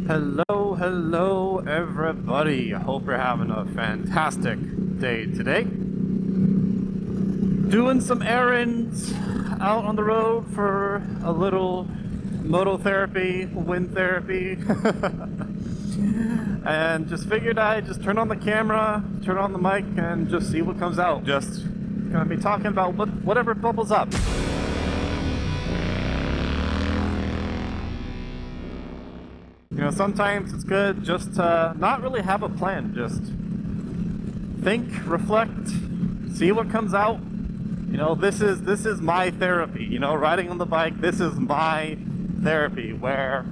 Hello everybody. I hope you're having a fantastic day today. Doing some errands out on the road for a little moto therapy, wind therapy. And just figured I'd just turn on the camera, turn on the mic, and just see what comes out. Just gonna be talking about whatever bubbles up. You know, sometimes it's good just to not really have a plan. Just think, reflect, see what comes out. You know, this is my therapy. You know, riding on the bike, this is my therapy, where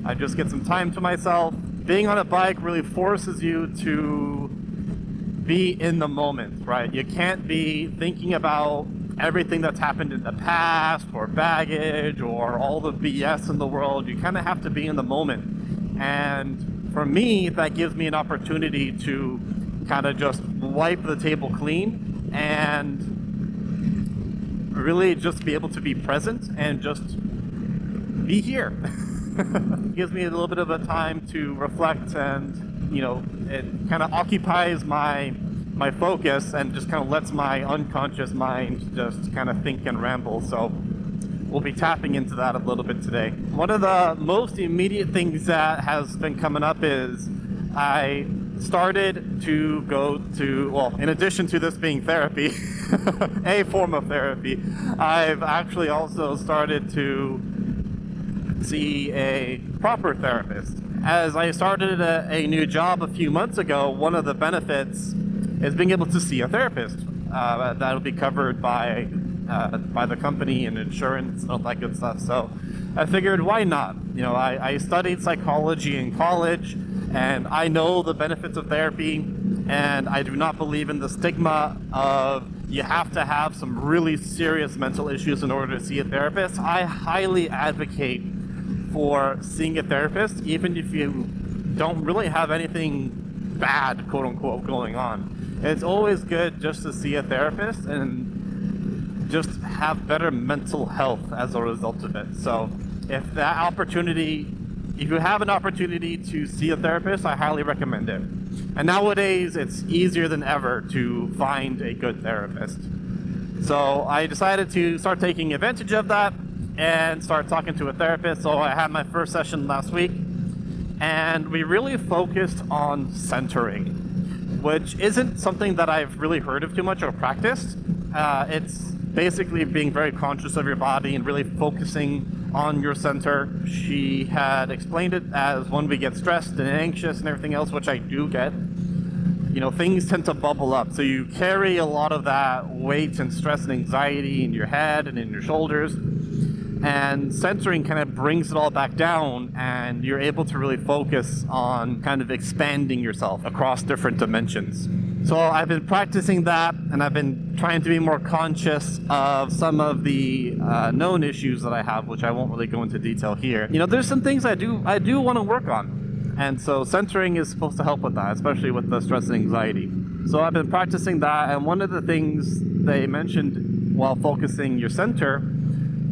I just get some time to myself. Being on a bike really forces you to be in the moment, right? You can't be thinking about everything that's happened in the past, or baggage, or all the BS in the world. You kind of have to be in the moment. And for me, that gives me an opportunity to kind of just wipe the table clean and really just be able to be present and just be here. It gives me a little bit of a time to reflect, and you know, it kind of occupies my focus and just kind of lets my unconscious mind just kind of think and ramble. So we'll be tapping into that a little bit today. One of the most immediate things that has been coming up is I started to go to, well, in addition to this being therapy, a form of therapy, I've actually also started to see a proper therapist. As I started a new job a few months ago, one of the benefits is being able to see a therapist. That'll be covered by the company and insurance and all that good stuff. So I figured, why not? You know, I studied psychology in college, and I know the benefits of therapy, and I do not believe in the stigma of you have to have some really serious mental issues in order to see a therapist. I highly advocate for seeing a therapist, even if you don't really have anything bad, quote unquote, going on. It's always good just to see a therapist and just have better mental health as a result of it. So if you have an opportunity to see a therapist, I highly recommend it. And nowadays, it's easier than ever to find a good therapist. So I decided to start taking advantage of that and start talking to a therapist. So I had my first session last week, and we really focused on centering, which isn't something that I've really heard of too much or practiced. It's basically being very conscious of your body and really focusing on your center. She had explained it as when we get stressed and anxious and everything else, which I do get, you know, things tend to bubble up. So you carry a lot of that weight and stress and anxiety in your head and in your shoulders. And centering kind of brings it all back down, and you're able to really focus on kind of expanding yourself across different dimensions. So I've been practicing that, and I've been trying to be more conscious of some of the known issues that I have, which I won't really go into detail here. You know, there's some things I do want to work on. And so centering is supposed to help with that, especially with the stress and anxiety. So I've been practicing that, and one of the things they mentioned while focusing your center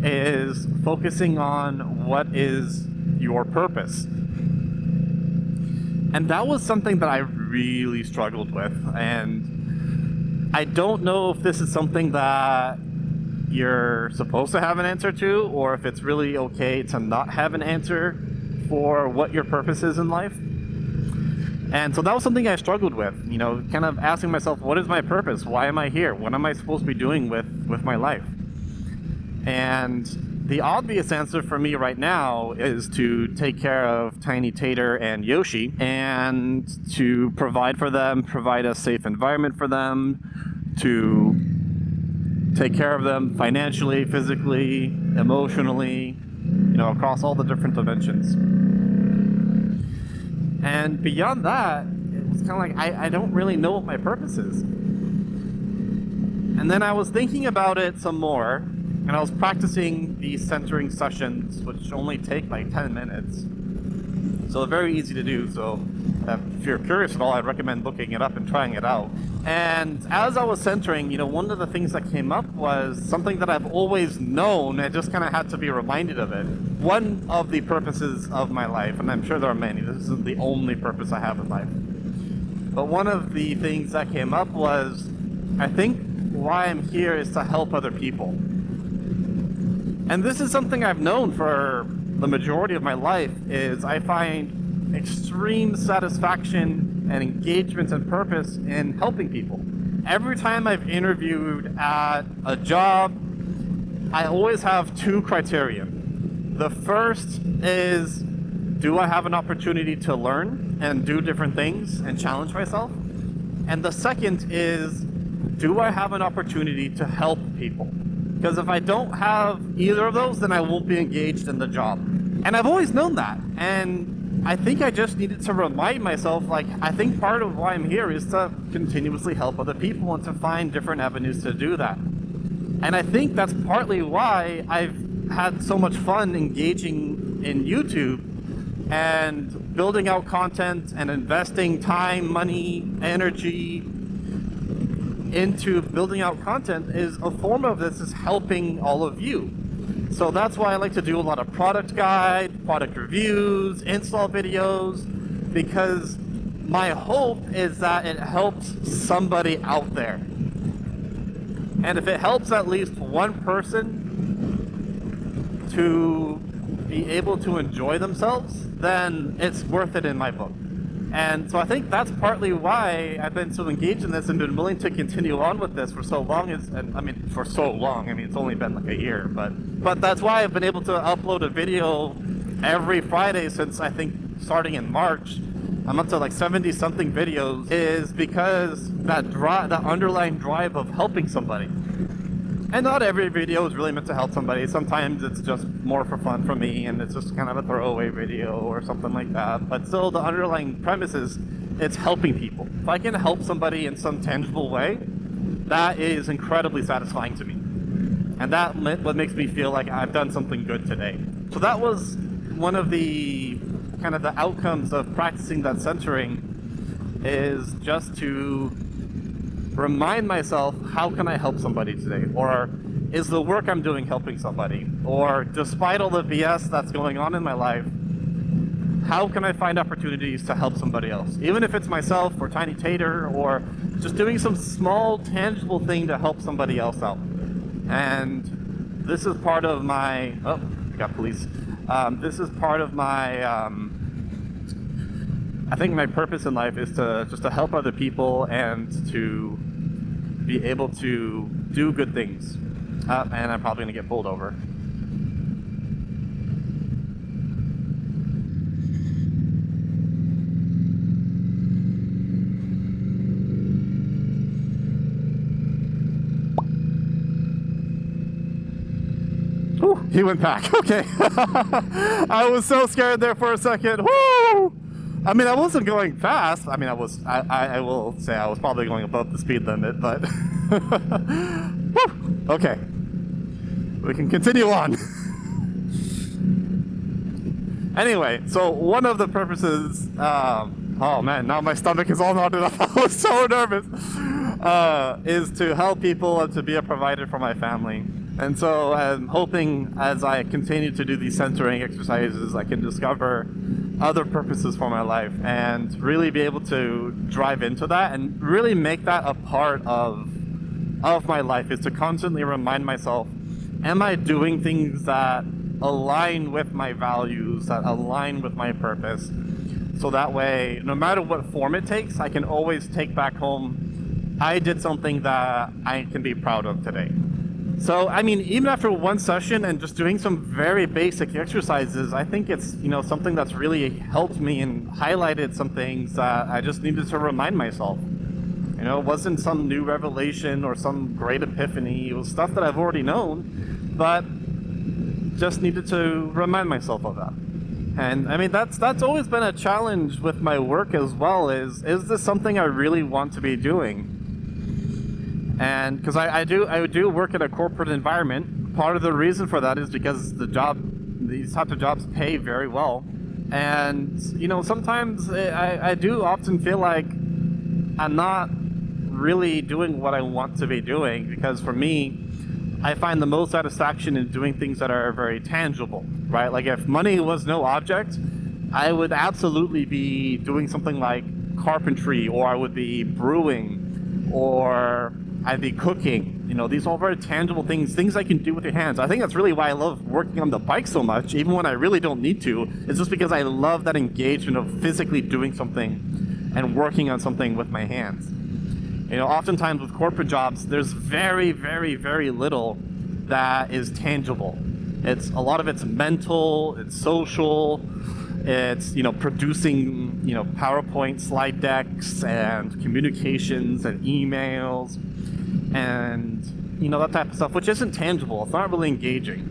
is focusing on what is your purpose. And that was something that I really struggled with. And I don't know if this is something that you're supposed to have an answer to, or if it's really okay to not have an answer for what your purpose is in life. And so that was something I struggled with, you know, kind of asking myself, what is my purpose? Why am I here? What am I supposed to be doing with my life? And the obvious answer for me right now is to take care of Tiny Tater and Yoshi, and to provide for them, provide a safe environment for them, to take care of them financially, physically, emotionally, you know, across all the different dimensions. And beyond that, it was kind of like, I don't really know what my purpose is. And then I was thinking about it some more, and I was practicing these centering sessions, which only take like 10 minutes. So they're very easy to do. So if you're curious at all, I'd recommend looking it up and trying it out. And as I was centering, you know, one of the things that came up was something that I've always known. I just kind of had to be reminded of it. one of the purposes of my life, and I'm sure there are many, this isn't the only purpose I have in life, but one of the things that came up was, I think why I'm here is to help other people. And this is something I've known for the majority of my life, is I find extreme satisfaction and engagement and purpose in helping people. Every time I've interviewed at a job, I always have two criteria. The first is, do I have an opportunity to learn and do different things and challenge myself? And the second is, do I have an opportunity to help people? Because if I don't have either of those, then I won't be engaged in the job. And I've always known that. And I think I just needed to remind myself, like, I think part of why I'm here is to continuously help other people and to find different avenues to do that. And I think that's partly why I've had so much fun engaging in YouTube and building out content and investing time, money, energy into building out content. Is a form of this is helping all of you. So that's why I like to do a lot of product guide, product reviews, install videos, because my hope is that it helps somebody out there. And if it helps at least one person to be able to enjoy themselves, then it's worth it in my book. And so I think that's partly why I've been so engaged in this and been willing to continue on with this for so long. It's only been like a year, but that's why I've been able to upload a video every Friday since, I think, starting in March. I'm up to like 70 something videos, is because that underlying drive of helping somebody. And not every video is really meant to help somebody. Sometimes it's just more for fun for me, and it's just kind of a throwaway video or something like that. But still, the underlying premise is it's helping people. If I can help somebody in some tangible way, that is incredibly satisfying to me. And that's what makes me feel like I've done something good today. So that was one of the kind of the outcomes of practicing that centering, is just to remind myself, how can I help somebody today? Or is the work I'm doing helping somebody? Or despite all the BS that's going on in my life, how can I find opportunities to help somebody else? Even if it's myself or Tiny Tater, or just doing some small tangible thing to help somebody else out. And this is part of my, oh, we got police. This is part of my, I think my purpose in life is to just to help other people and to be able to do good things. And I'm probably gonna get pulled over. Whew, he went back. Okay. I was so scared there for a second. Woo! I mean, I wasn't going fast. I mean, I will say I was probably going above the speed limit, but woo! Okay. We can continue on. Anyway, so one of the purposes, oh man, now my stomach is all knotted up. I was so nervous. Is to help people and to be a provider for my family. And so I'm hoping as I continue to do these centering exercises, I can discover other purposes for my life and really be able to drive into that and really make that a part of my life, is to constantly remind myself, am I doing things that align with my values, that align with my purpose? So that way, no matter what form it takes, I can always take back home, I did something that I can be proud of today. So, I mean, even after one session and just doing some very basic exercises, I think it's, something that's really helped me and highlighted some things that I just needed to remind myself. It wasn't some new revelation or some great epiphany. It was stuff that I've already known, but just needed to remind myself of that. And I mean, that's always been a challenge with my work as well, is this something I really want to be doing? And because I do work in a corporate environment. Part of the reason for that is because these types of jobs pay very well. And, sometimes I do often feel like I'm not really doing what I want to be doing, because for me, I find the most satisfaction in doing things that are very tangible, right? Like if money was no object, I would absolutely be doing something like carpentry, or I would be brewing, or I'd be cooking. You know, these are all very tangible things I can do with your hands. I think that's really why I love working on the bike so much, even when I really don't need to. It's just because I love that engagement of physically doing something and working on something with my hands. You know, oftentimes with corporate jobs, there's very, very, very little that is tangible. A lot of it's mental, it's social, it's, you know, producing, you know, PowerPoint slide decks and communications and emails and, you know, that type of stuff, which isn't tangible. It's not really engaging.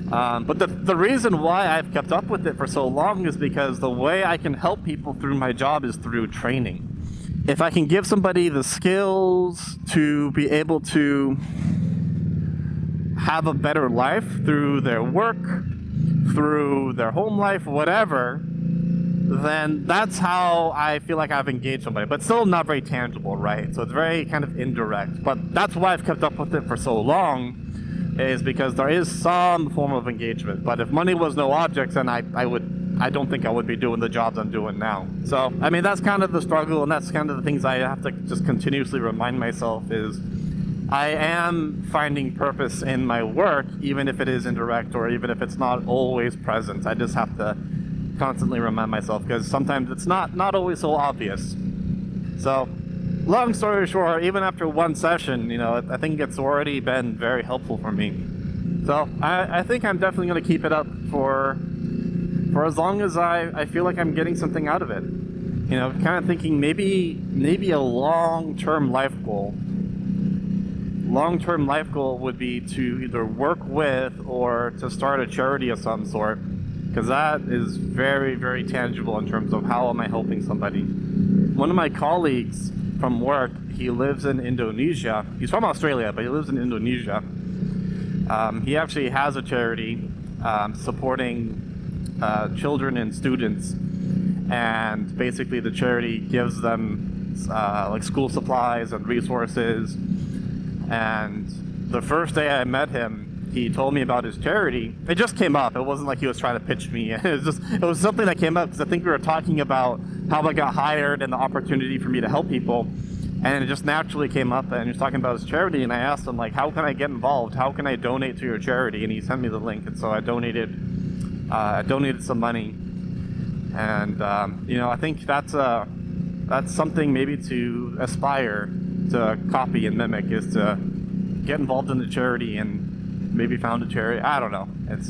But the reason why I've kept up with it for so long is because the way I can help people through my job is through training. If I can give somebody the skills to be able to have a better life through their work, through their home life, whatever, then that's how I feel like I've engaged somebody. But still not very tangible, right? So it's very kind of indirect. But that's why I've kept up with it for so long, is because there is some form of engagement. But if money was no object, then I don't think I would be doing the jobs I'm doing now. So, I mean, that's kind of the struggle, and that's kind of the things I have to just continuously remind myself is I am finding purpose in my work, even if it is indirect or even if it's not always present. I just have to constantly remind myself, because sometimes it's not always so obvious. So, long story short, even after one session, you know, I think it's already been very helpful for me. So, I think I'm definitely going to keep it up for as long as I feel like I'm getting something out of it. You know, kind of thinking maybe a long-term life goal. Long-term life goal would be to either work with or to start a charity of some sort, because that is very, very tangible in terms of how am I helping somebody. One of my colleagues from work, he lives in Indonesia. He's from Australia, but he lives in Indonesia. He actually has a charity supporting children and students, and basically the charity gives them like school supplies and resources. And the first day I met him, he told me about his charity. It just came up. It wasn't like he was trying to pitch me. It was something that came up because I think we were talking about how I got hired and the opportunity for me to help people. And it just naturally came up, and he was talking about his charity, and I asked him, like, how can I get involved? How can I donate to your charity? And he sent me the link, and so I donated some money. And you know, I think that's something maybe to aspire to copy and mimic, is to get involved in the charity and maybe found a charity. I don't know. It's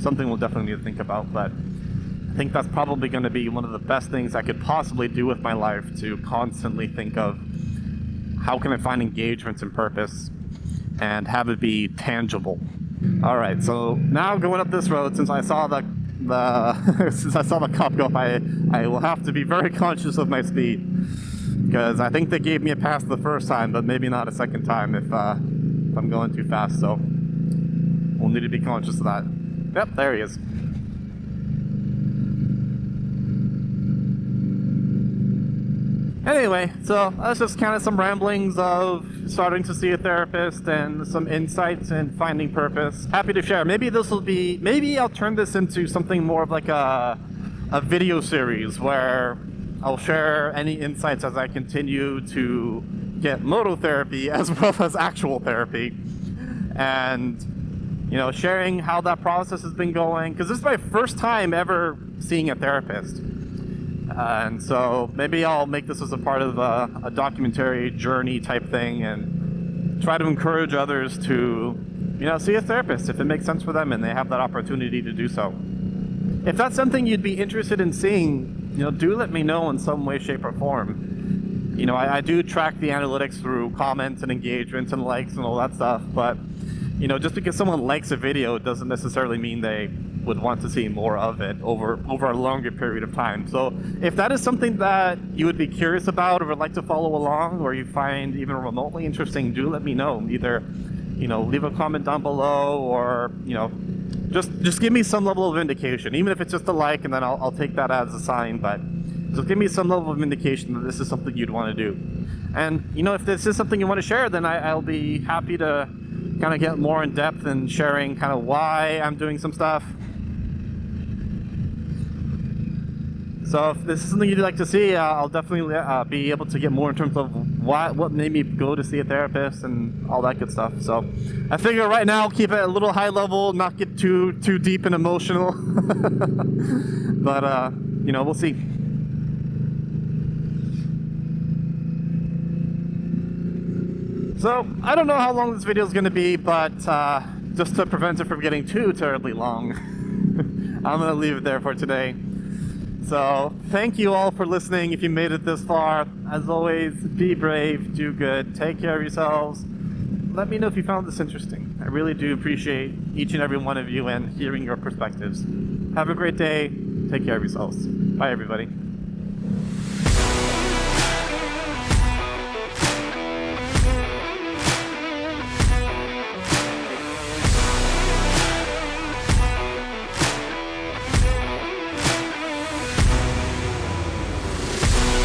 something we'll definitely need to think about, but I think that's probably going to be one of the best things I could possibly do with my life, to constantly think of how can I find engagements and purpose and have it be tangible. All right, so now going up this road, since I saw the cop go by, I will have to be very conscious of my speed, because I think they gave me a pass the first time, but maybe not a second time if I'm going too fast. So we'll need to be conscious of that. Yep, there he is. Anyway, so that's just kind of some ramblings of starting to see a therapist and some insights in finding purpose. Happy to share. Maybe I'll turn this into something more of like a video series where I'll share any insights as I continue to get mototherapy as well as actual therapy, and, you know, sharing how that process has been going, because this is my first time ever seeing a therapist. And so maybe I'll make this as a part of a documentary journey type thing, and try to encourage others to, you know, see a therapist if it makes sense for them and they have that opportunity to do so. If that's something you'd be interested in seeing, you know, do let me know in some way, shape, or form. You know, I do track the analytics through comments and engagements and likes and all that stuff, but, you know, just because someone likes a video doesn't necessarily mean they would want to see more of it over a longer period of time. So if that is something that you would be curious about or would like to follow along, or you find even remotely interesting, do let me know. Either, you know, leave a comment down below, or, you know, just give me some level of indication, even if it's just a like, and then I'll take that as a sign. But just give me some level of indication that this is something you'd want to do. And, you know, if this is something you want to share, then I'll be happy to kind of get more in depth and sharing kind of why I'm doing some stuff. So if this is something you'd like to see, I'll definitely be able to get more in terms of what made me go to see a therapist and all that good stuff. So I figure right now I'll keep it a little high level, not get too deep and emotional. But you know, we'll see. So I don't know how long this video is going to be, but just to prevent it from getting too terribly long, I'm going to leave it there for today. So thank you all for listening. If you made it this far, as always, be brave, do good, take care of yourselves. Let me know if you found this interesting. I really do appreciate each and every one of you and hearing your perspectives. Have a great day. Take care of yourselves. Bye, everybody.